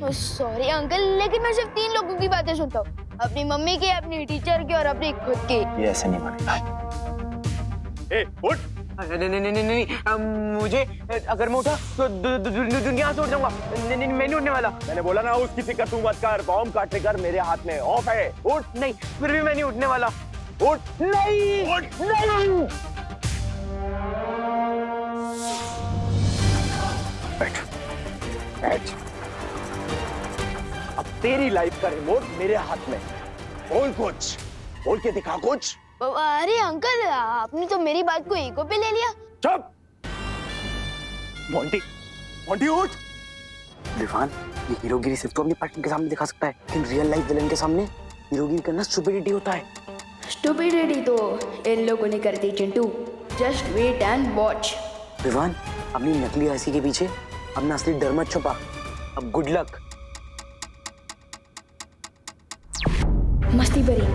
Sorry uncle, लेकिन मैं सिर्फ 3 लोगों की बातें सुनता हूँ, अपनी मम्मी की, अपनी टीचर की और अपनी खुद की। ये ऐसे नहीं मानेगा। ए, उठ। नहीं, मुझे अगर मैं उठा तो दुनिया से उठ जाऊंगा। नहीं, मैं नहीं उठने वाला। मैंने बोला ना उसकी फिक्र तू मत कर, बॉम्ब का ट्रिगर मेरे हाथ में ऑफ है। उठ। नहीं, फिर भी मैं नहीं उठने वाला। उठ। नहीं, उठ। नहीं। बैठ, बैठ। अब तेरी लाइफ का रिमोट मेरे हाथ में। बोल कुछ, बोल के दिखा कुछ। अरे अंकल, आपने तो मेरी बात को ईगो पे ले लिया। चुप। मोंटी, मोंटी उठ। विवान, ये हीरोगिरी सिर्फ तो अपने पार्टनर के सामने दिखा सकता है, लेकिन रियल लाइफ विलन के सामने हीरोगिरी करना स्टुपिडिटी होता है। स्टुपिडिटी तो इन लोगों ने कर दी Chintu. Just wait and watch. Vivaan, अपनी नकली हंसी के पीछे अपना असली डर मत छुपा। अब गुड लक। मस्ती भरी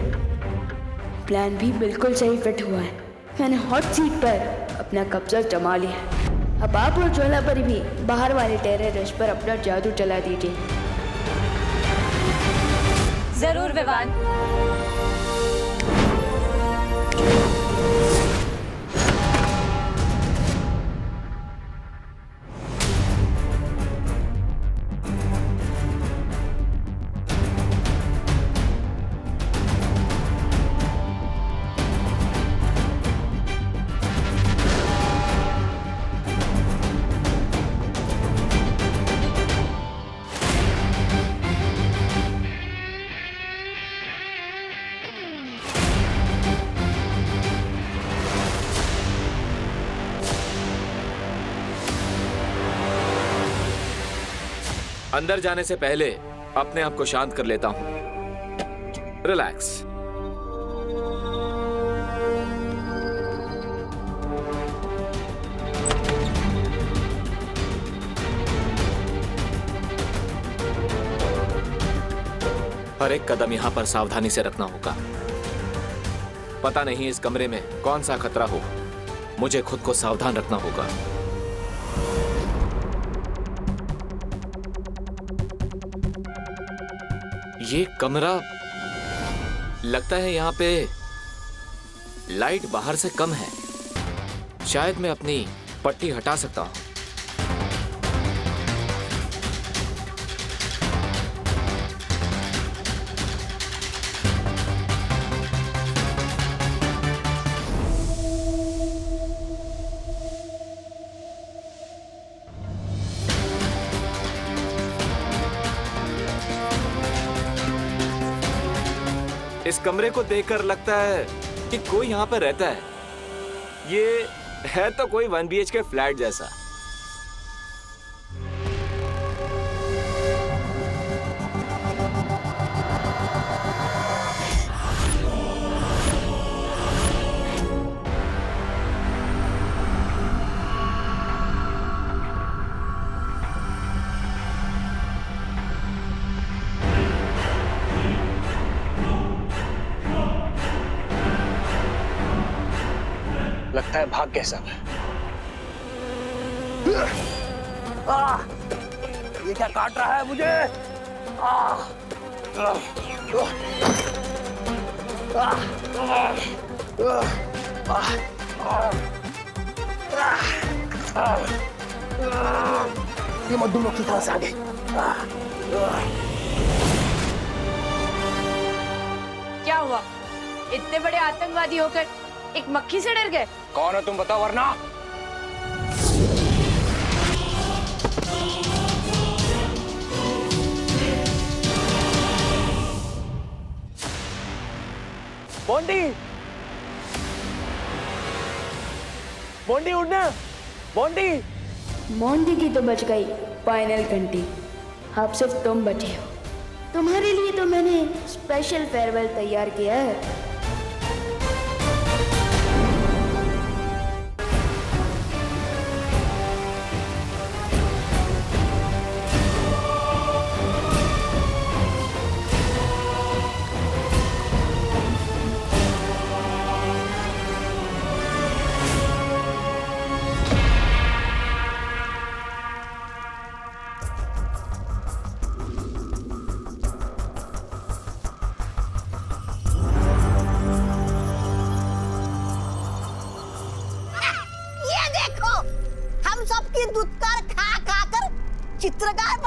प्लान भी बिल्कुल सही फिट हुआ है। मैंने हॉट सीट पर अपना कब्जा जमा लिया है। अब आप और ज्वाला पर भी बाहर वाले टेररिस्ट पर अपना जादू चला दीजिए। जरूर विवान। अंदर जाने से पहले अपने आप को शांत कर लेता हूं। रिलैक्स। हर एक कदम यहां पर सावधानी से रखना होगा। पता नहीं इस कमरे में कौन सा खतरा हो, मुझे खुद को सावधान रखना होगा। ये कमरा लगता है यहाँ पे लाइट बाहर से कम है। शायद मैं अपनी पट्टी हटा सकता हूँ। इस कमरे को देखकर लगता है कि कोई यहाँ पर रहता है। ये है तो कोई 1 BHK फ्लैट जैसा। लगता है भाग गए सब। ये क्या काट रहा है मुझे? ये मधुमक्खी की तरह से आ गई। क्या हुआ? इतने बड़े आतंकवादी होकर एक मक्खी से डर गए? कौन हो तुम बताओ वरना। मोंटी, मोंटी उठना। मोंटी, मोंटी की तो बच गई फाइनल घंटी। अब सिर्फ तुम बचे हो। तुम्हारे लिए तो मैंने स्पेशल फेयरवेल तैयार किया है।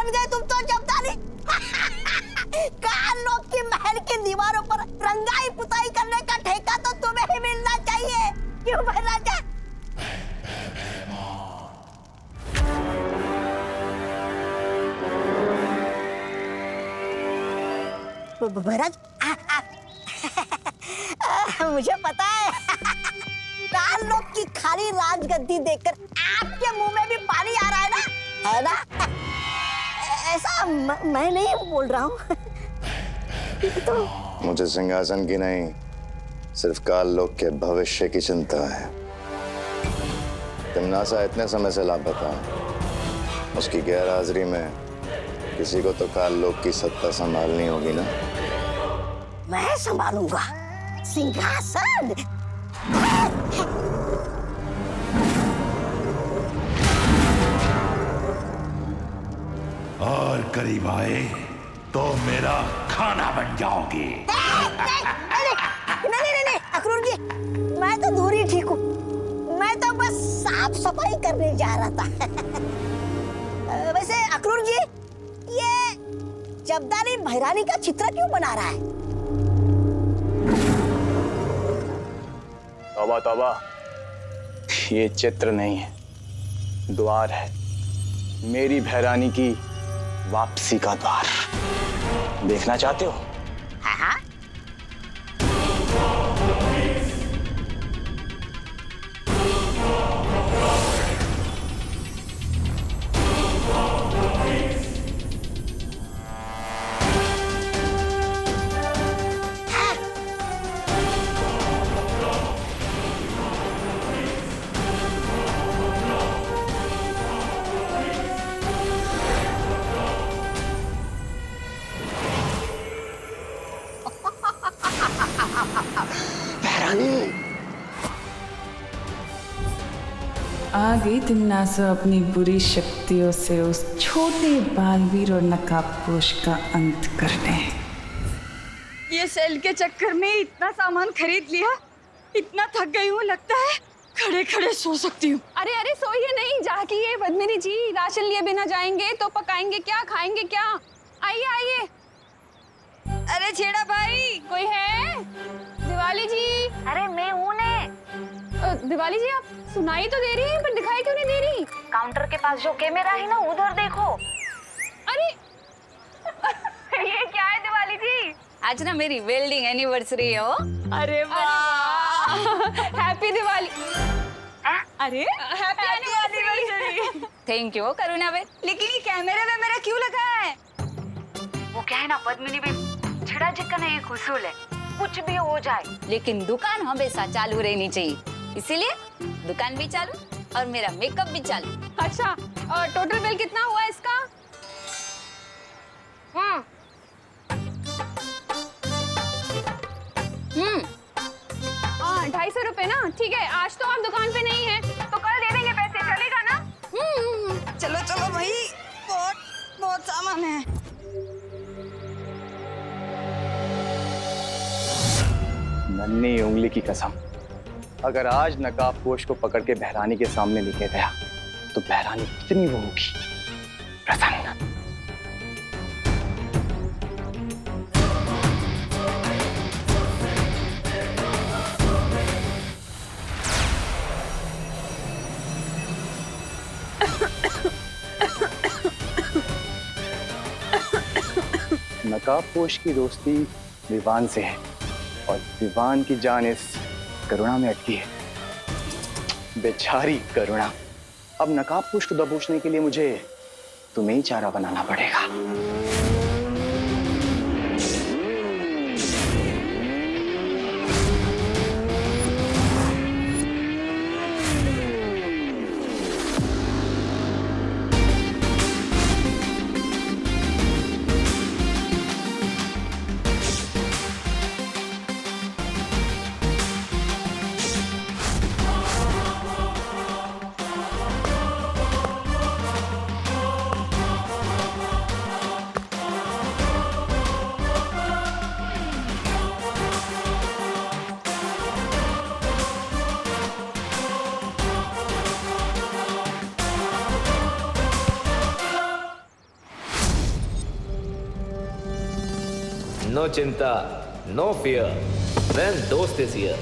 समझे तुम तो जब्दारी। काल लोग की महल की दीवारों पर रंगाई पुताई करने का ठेका तो तुम्हें ही मिलना चाहिए, क्यों भाई राजा? महाराज मुझे पता है काल लोग की खाली राजगद्दी देखकर आपके मुंह में भी पानी आ रहा है ना? ऐसा मैं नहीं बोल रहा हूँ। तो मुझे सिंहासन की नहीं, सिर्फ काल लोक के भविष्य की चिंता है। तिमनासा इतने समय से लापता है, उसकी गैर हाजिरी में किसी को तो काल लोक की सत्ता संभालनी होगी ना। मैं संभालूंगा सिंहासन। और करीब आए तो मेरा खाना बन जाओगे। नहीं अक्रूर जी, मैं तो दूर ही ठीक हूँ। मैं तो बस साफ सफाई करने जा रहा था। वैसे अक्रूर जी, ये जब्दारी भैरानी का चित्र क्यों बना रहा है? तौबा तौबा, ये चित्र नहीं है, द्वार है। मेरी भैरानी की वापसी का द्वार। देखना चाहते हो? हाँ। आ गई तिमनासा अपनी बुरी शक्तियों से उस छोटे बालवीर और नकाबपोश का अंत करने। ये सेल के चक्कर में इतना सामान खरीद लिया, इतना थक गई हूँ, लगता है खड़े खड़े सो सकती हूँ। अरे अरे सोइए नहीं, जाके ये पद्मिनी जी राशन लिए बिना जाएंगे तो पकाएंगे क्या, खाएंगे क्या? आइए आइए। अरे छेड़ा भाई, कोई है? दिवाली जी। अरे मैं हूँ ने। दिवाली जी, आप सुनाई तो दे रही हैं पर दिखाई क्यों नहीं दे रही? काउंटर के पास जो कैमरा है ना, उधर देखो। अरे ये क्या है दिवाली जी? आज ना मेरी वेल्डिंग एनिवर्सरी है। अरे वाह, हैप्पी दिवाली। अरे हैप्पी एनिवर्सरी। थैंक यू करुणा बे। लेकिन ये कैमरे में मेरा क्यों लगा है? वो क्या है ना पद्मिनी बे, छड़ा जिक्का ना एक उसूल है, कुछ भी हो जाए लेकिन दुकान हमेशा चालू रहनी चाहिए, इसीलिए दुकान भी चालू और मेरा मेकअप भी चालू। अच्छा, और टोटल बिल कितना हुआ इसका? हाँ 250 रुपए ना। ठीक है, आज तो आप दुकान पे नहीं है तो कल दे देंगे पैसे, चलेगा ना? चलो चलो भाई, बहुत बहुत सामान है। नन्ही उंगली की कसम, अगर आज नकाबपोश को पकड़ के भैरानी के सामने लेके गया तो भैरानी कितनी वो होगी प्रसन्न। नकाबपोश की दोस्ती विवान से है और विवान की जान इस करुणा में अटकी है। बेचारी करुणा। अब नकाबपोश को दबोचने के लिए मुझे तुम्हें ही चारा बनाना पड़ेगा। नो चिंता, नो फियर, when दोस्त is here.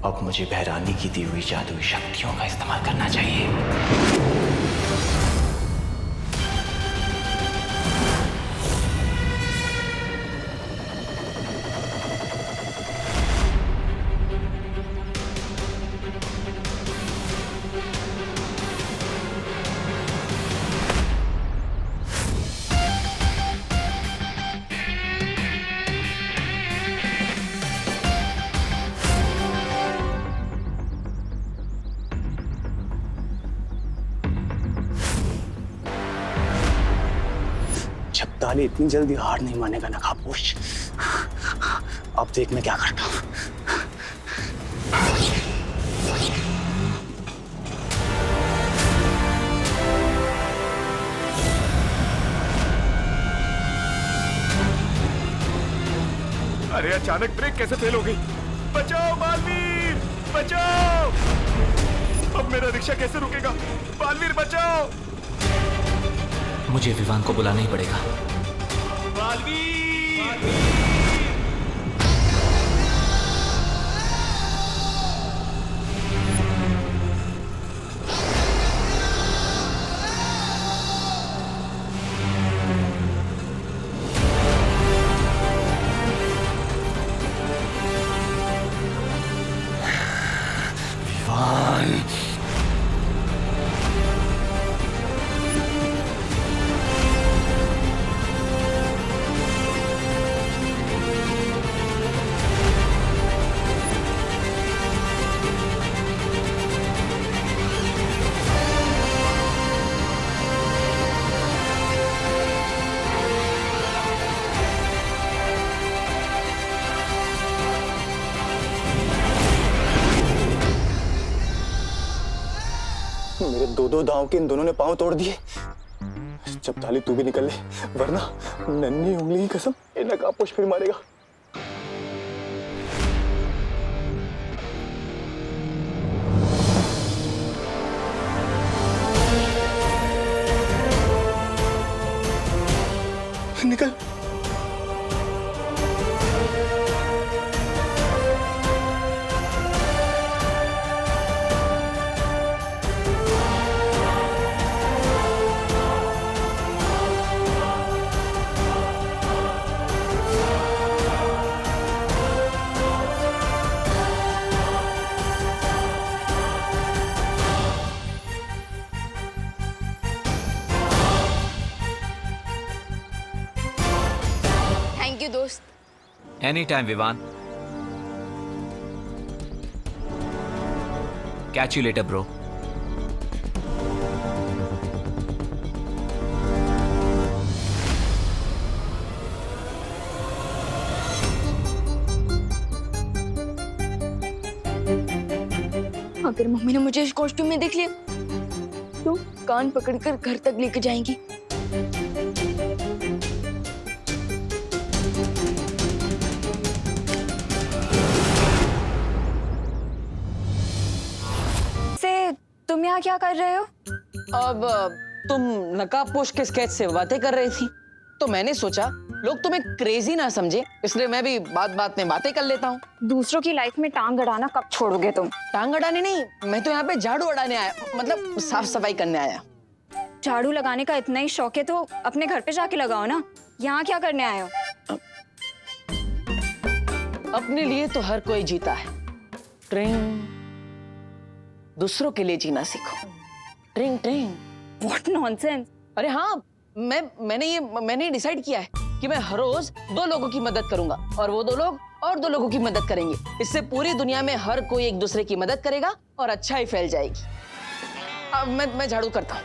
अब मुझे बहरानी की दी हुई जादुई शक्तियों का इस्तेमाल करना चाहिए। ताली इतनी जल्दी हार नहीं मानेगा नकाबपोश। अब देख मैं क्या करता हूँ। अरे अचानक ब्रेक कैसे फेल हो गई? बचाओ बालवीर, बचाओ! अब मेरा रिक्शा कैसे रुकेगा? बालवीर बचाओ! मुझे विवान को बुलाना ही पड़ेगा। मेरे दो दांव के इन दोनों ने पांव तोड़ दिए। जब ताली तू भी निकल ले, वरना नन्ही उंगली की कसम ये नकाबपोश फिर मारेगा। निकल। थैंक यू दोस्त। Any time Vivaan. Catch you later bro. अगर मम्मी ने मुझे इस कॉस्ट्यूम में देख लिया तो कान पकड़कर घर तक लेकर जाएंगी। तुम यहाँ क्या कर रहे हो? अब तुम नकाबपोश के स्केच से बातें कर रही थी तो मैंने सोचा लोग तुम्हें क्रेजी ना समझे, इसलिए मैं भी बात बात में बातें कर लेता हूँ। दूसरों की लाइफ में टांग अड़ाना कब छोड़ोगे तुम? टांग अड़ाने नहीं, मैं तो यहाँ पे झाड़ू अड़ाने आया, मतलब साफ सफाई करने आया। झाड़ू लगाने का इतना ही शौक है तो अपने घर पे जाके लगाओ ना, यहाँ क्या करने आए हो? अपने लिए तो हर कोई जीता है, ट्रिंग। दूसरों के लिए जीना सीखो, ट्रिंग ट्रिंग। What nonsense! अरे हाँ, मैंने डिसाइड किया है कि मैं हर रोज 2 लोगों की मदद करूंगा और वो 2 लोग और 2 लोगों की मदद करेंगे। इससे पूरी दुनिया में हर कोई एक दूसरे की मदद करेगा और अच्छाई फैल जाएगी। अब मैं झाड़ू करता हूँ।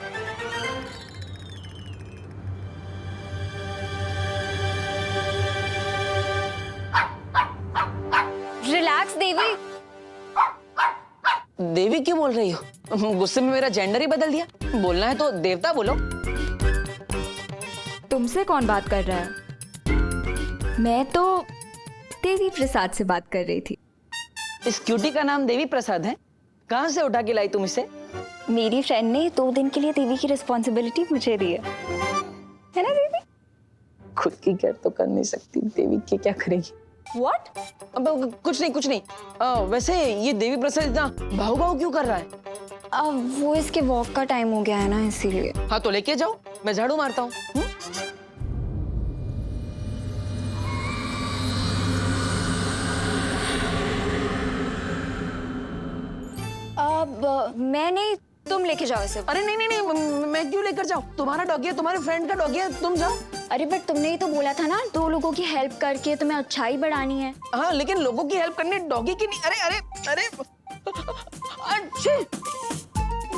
रिलैक्स देवी। देवी क्यों बोल रही हो? गुस्से में मेरा जेंडर ही बदल दिया। बोलना है तो देवता बोलो। तुमसे कौन बात कर रहा है? मैं तो देवी प्रसाद से बात कर रही थी। इस क्यूटी का नाम देवी प्रसाद है? कहाँ से उठा के लाई तुम इसे? मेरी फ्रेंड ने 2 दिन के लिए देवी की रिस्पॉन्सिबिलिटी मुझे दी है ना देवी? खुद की केयर तो कर नहीं सकती, देवी की क्या करेगी? What? अब कुछ नहीं। वैसे ये देवी प्रसाद इतना भाव भाव क्यों कर रहा है? अब वो इसके वॉक का टाइम हो गया है ना, इसीलिए। हाँ तो लेके जाओ, मैं झाड़ू मारता हूँ। अब मैं नहीं, तुम लेके जाओ इसे। अरे नहीं, मैं क्यों लेकर जाऊँ? तुम्हारा डॉगी है, तुम्हारे फ्रेंड का डॉगी है, तुम जाओ। अरे बट तुमने ही तो बोला था ना 2 लोगों की हेल्प करके तुम्हें अच्छाई बढ़ानी है। हाँ लेकिन लोगों की हेल्प करने डॉगी की नहीं। अरे अच्छे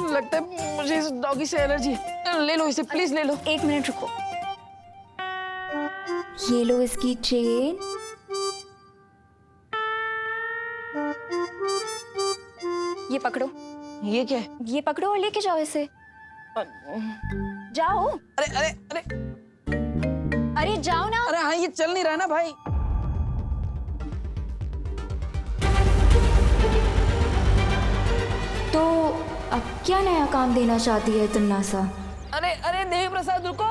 लगता है मुझे इस डॉगी से एलर्जी है। ले लो इसे, प्लीज ले लो। 1 मिनट रुको। ये लो इसकी चेन। ये पकड़ो। ये क्या है? ये पकड़ो और लेके जाओ इसे। जाओ। अरे जाओ ना। अरे हाँ, ये चल नहीं रहा ना भाई। तो अब क्या नया काम देना चाहती है तन्नासा? अरे देवी प्रसाद रुको।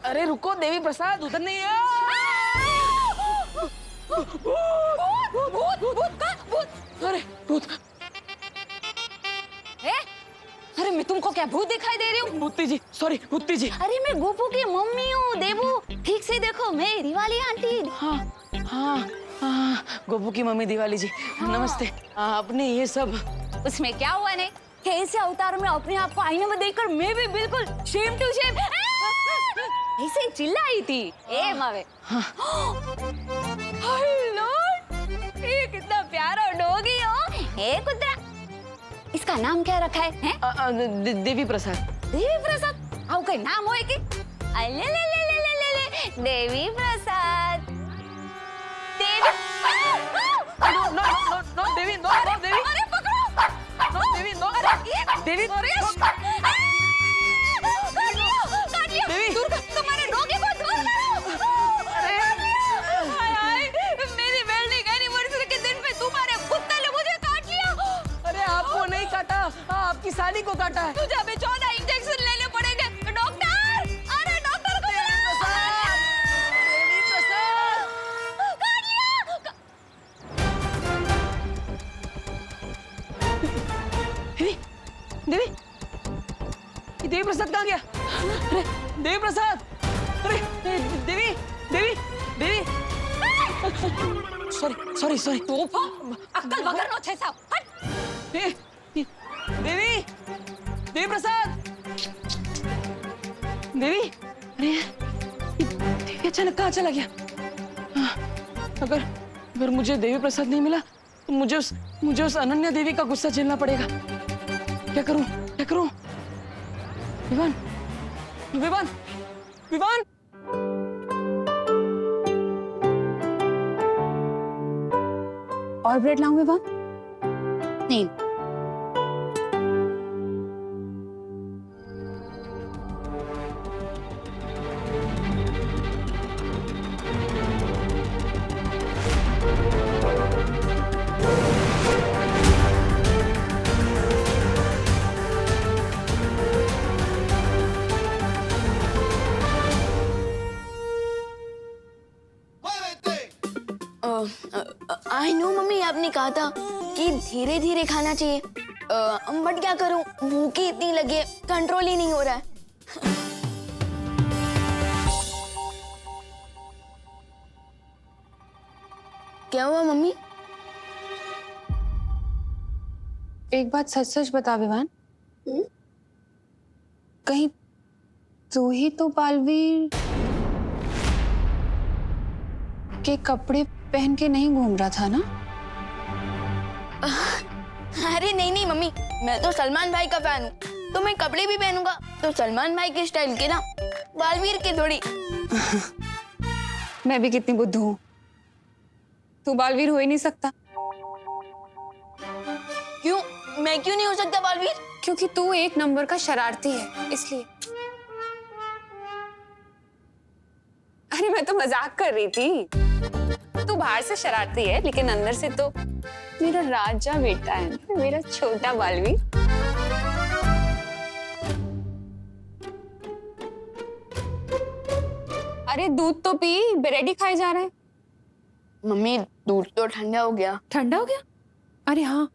अरे रुको देवी प्रसाद, उधर नहीं है। अरे भूत। अरे मैं तुमको क्या भूत दिखाई दे रही हूँ? भूती जी, सॉरी भूती जी। अरे मैं गोपू की मम्मी हूँ देवू, ठीक से देखो, मैं दिवाली आंटी। हाँ, गोपू की मम्मी दिवाली जी। नमस्ते। आपने ये सब, उसमें क्या हुआ नहीं? कैसे अवतार में अपने आप को आईने में देखकर मैं भी बिल्कुल सेम टू सेम ऐसे चिल्लाई थी। ए मावे। हेलो, ये कितना प्यारा डॉगी हो। ए कुत्ता, इसका नाम क्या रखा है? देवी प्रसाद। देवी प्रसाद? आओ कोई नाम होए कि? अले ले देवी प्रसाद। देवी। नो देवी, नो देवी। अरे पकड़ो। नो देवी, नो देवी। काट लियो। दूर कर, तुम्हारे डॉगी को दूर करो। हाय, मेरी वेल्डिंग एनिवर्सरी के दिन पे तुम्हारे कुत्ते ने मुझे काट लिया। अरे आपको नहीं काटा, आपकी साली को काटा है। तुझे अभी 14 इंजेक्शन लेने पड़ेंगे। डॉक्टर, अरे डॉक्टर को बुलाओ। देवी प्रसाद। काट लिया। देवी, ये देवी प्रसाद कहाँ गया? अरे देवी प्रसाद, अरे देवी। सॉरी। तोफा, अक्कल वगर नो छे साहब। हट। देवी प्रसाद। देवी, अरे ये देवी अचानक कहाँ चला गया? अगर मुझे देवी प्रसाद नहीं मिला तो मुझे उस अनन्या देवी का गुस्सा झेलना पड़ेगा। क्या करूं? विवान। और ब्रेड लाऊं विवान? नहीं। आई नो मम्मी, आपने कहा था कि धीरे धीरे खाना चाहिए, बट क्या करूं, भूख ही इतनी लगी है, कंट्रोल ही नहीं हो रहा है। क्या हुआ मम्मी? एक बात सच बता विवान, कहीं तू ही तो बालवीर के कपड़े पहन के नहीं घूम रहा था ना? अरे नहीं मम्मी, मैं तो सलमान भाई का फैन हूँ, तो मैं कपड़े भी पहनूंगा तो सलमान भाई के स्टाइल के ना, बालवीर के थोड़ी। मैं भी कितनी बुद्धू हूँ, तू बालवीर हो ही नहीं सकता। क्यों, मैं मैं क्यों नहीं हो सकता बालवीर? क्योंकि तू एक नंबर का शरारती है, इसलिए। अरे मैं तो मजाक कर रही थी। तू बाहर से शरारती है लेकिन अंदर से तो मेरा राजा बेटा है, मेरा छोटा बालवीर। अरे दूध तो पी, ब्रेड ही खाए जा रहा है। मम्मी दूध तो ठंडा हो गया। ठंडा हो गया? अरे हाँ,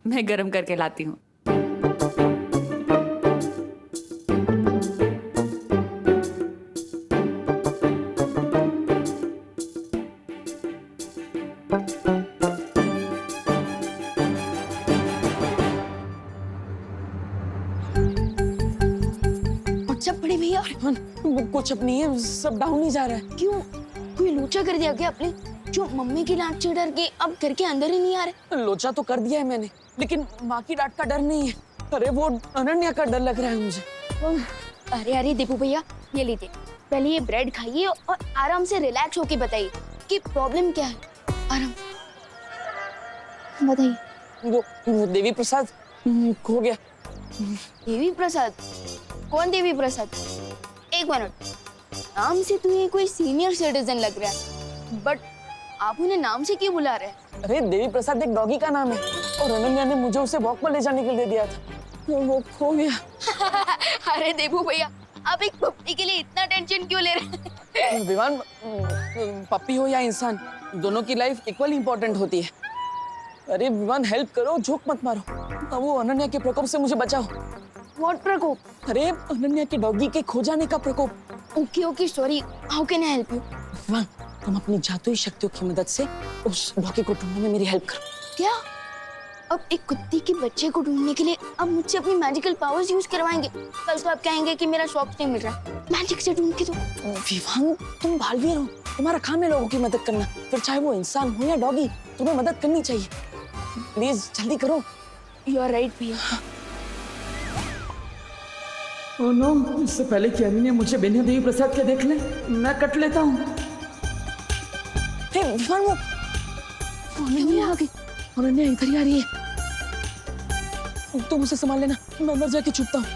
मैं गर्म करके लाती हूँ। अच्छा बड़े भैया, कुछ अब नहीं है, सब डाउन ही जा रहा है। क्यों? कोई लोचा कर दिया क्या आपने? जो मम्मी की डांट से डर के अब घर के अंदर ही नहीं आ रहे? लोचा तो कर दिया है मैंने, लेकिन माँ की डांट का डर नहीं है। अरे वो अनन्या का डर लग रहा है मुझे। अरे अरे दीपू भैया, ये लीजिए, पहले ये ब्रेड खाइए और आराम से रिलैक्स होके बताइए कि प्रॉब्लम क्या है। आराम बताइए। वो देवी प्रसाद खो गया। देवी प्रसाद? कौन देवी प्रसाद? एक मिनट, नाम से तुम्हें कोई सीनियर सिटीजन लग रहा है, बट आप उन्हें नाम से क्यों बुला रहे हैं? अरे देवी प्रसाद एक डॉगी का नाम है और अनन्या ने मुझे उसे वॉक पर ले जाने के लिए दिया था, वो खो गया। अरे देवू भैया, आप एक पप्पी के लिए इतना टेंशन क्यों ले रहे हैं? विवान, पप्पी हो या इंसान, दोनों की लाइफ इक्वल इम्पोर्टेंट होती है। अरे विवान, हेल्प करो, जोक मत मारो। अब वो अनन्या के प्रकोप से मुझे बचाओ। व्हाट प्रकोप? अरे अनन्या के डॉगी के खो जाने का प्रकोप। Okay okay, sorry, how can I help you? Vivaan, तुम अपनी जादुई शक्तियों की मदद से उस डॉगी को ढूंढने में मेरी हेल्प करो। क्या? अब एक कुत्ते के बच्चे को ढूंढने के लिए अब मुझसे अपनी मैजिकल पावर्स यूज करवाएंगे? कल तो आप कहेंगे कि मेरा सॉक्स नहीं मिल रहा, मैजिक से ढूंढ के दो। विवान, तुम बालवीर हो, तुम्हारा काम है लोगों की मदद करना, फिर चाहे वो इंसान हो या डॉगी, तुम्हें मदद करनी चाहिए। प्लीज जल्दी करो। यू आर राइट भैया। ओह नो, इससे पहले कि अनन्या मुझे बिना देवी प्रसाद के देख ले, मैं कट लेता हूँ। हे विवान, वो अनन्या आ गई। अनन्या इधर ही आ रही है। तुम उसे संभाल लेना, मैं अंदर जाके छुपता हूँ।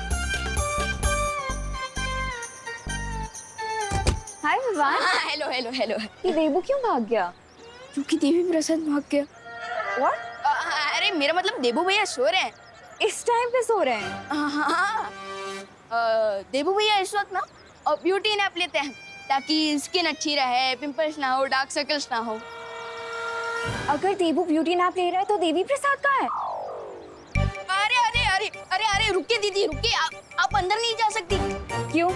Hi Vivaan. Hello hello hello. ये देवू क्यों भाग गया? क्योंकि देवी प्रसाद भाग गया। What? अरे मेरा मतलब देवू भैया सो रहे हैं। इस टाइम पे सो रहे हैं? हाँ। देवू भैया इस वक्त ना ब्यूटी नैप लेते हैं ताकि स्किन अच्छी रहे, पिंपल्स ना हो, डार्क सर्कल्स ना हो। अगर देवू ब्यूटी नैप ले रहा है तो देवी प्रसाद कहाँ है? अरे अरे अरे अरे अरे रुकिए दीदी, रुकिए, आप अंदर नहीं जा सकती। क्यों?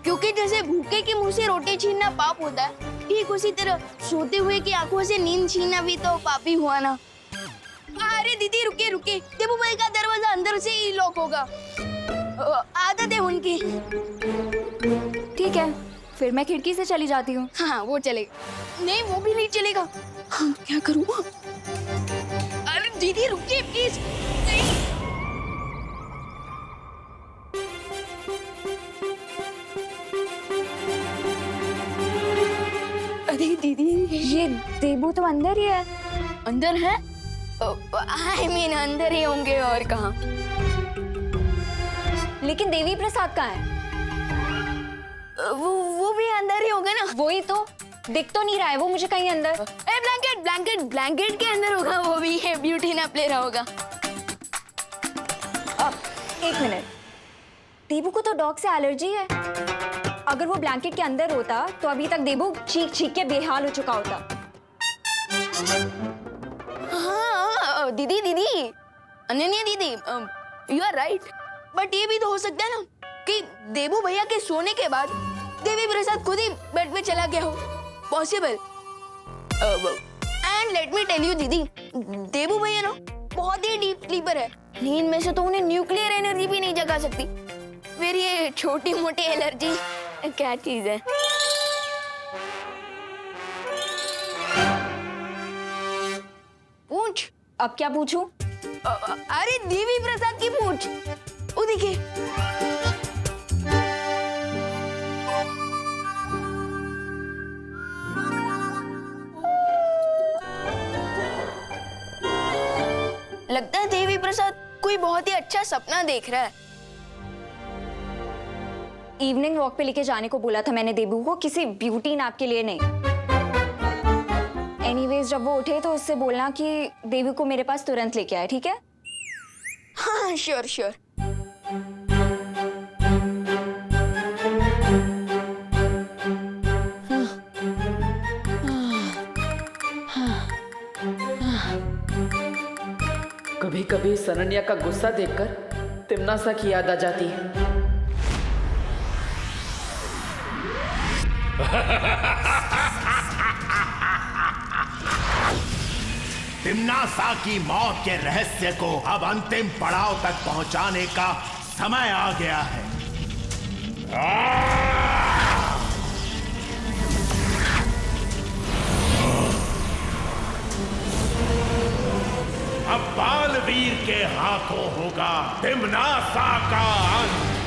क्योंकि जैसे भूखे के मुंह से रोटी छीनना पाप होता है, ठीक उसी तरह सोते हुए की आंखों से नींद छीनना भी तो पापी हुआ ना। अरे दीदी रुकिए रुकिए, देवू भाई का दरवाजा अंदर से ही लॉक होगा, आदत है उनकी। ठीक है, फिर मैं खिड़की से चली जाती हूँ। हाँ वो चलेगा। नहीं वो भी नहीं चलेगा। हाँ क्या करूँ? अरे दीदी रुकिए प्लीज। अरे दीदी, ये देवू तो अंदर ही है। अंदर है? आई मीन अंदर ही होंगे और कहाँ? लेकिन देवी प्रसाद कहाँ है? वो भी अंदर ही होगा ना। वही तो, दिख तो नहीं रहा है वो मुझे कहीं अंदर। ब्लैंकेट ब्लैंकेट ब्लैंकेट के अंदर होगा, वो भी है ब्यूटी नैप ले रहा होगा। एक मिनट, देवू को तो डॉग से एलर्जी है। अगर वो ब्लैंकेट के अंदर होता तो अभी तक देवू चीख चीख के बेहाल हो चुका होता। हाँ दीदी दीदी, अनन्या दीदी, यू आर राइट, बट ये भी तो हो सकता है ना कि देवू भैया के सोने के बाद देवी प्रसाद खुद ही बेड पे चला गया हो। Possible. And let me tell you दीदी, देवू भैया ना बहुत ही डीप स्लीपर है, नींद में से तो उन्हें न्यूक्लियर एनर्जी भी नहीं जगा सकती। फिर ये छोटी मोटी एलर्जी क्या चीज है? पूछ। अब क्या पूछूं? अरे देवी प्रसाद की पूछ। वो देखिए। लगता है देवी प्रसाद बहुत ही अच्छा सपना देख रहा है। इवनिंग वॉक पे लेके जाने को बोला था मैंने देबू को, किसी ब्यूटी नैप के लिए नहीं। एनीवेज जब वो उठे तो उससे बोलना कि देबू को मेरे पास तुरंत लेके आए, ठीक है? हाँ श्योर श्योर। कभी कभी सरन्या का गुस्सा देखकर तिम्नासा की याद आ जाती है। तिम्नासा की मौत के रहस्य को अब अंतिम पड़ाव तक पहुंचाने का समय आ गया है। अब बालवीर के हाथों होगा तिम्नासा का अंत।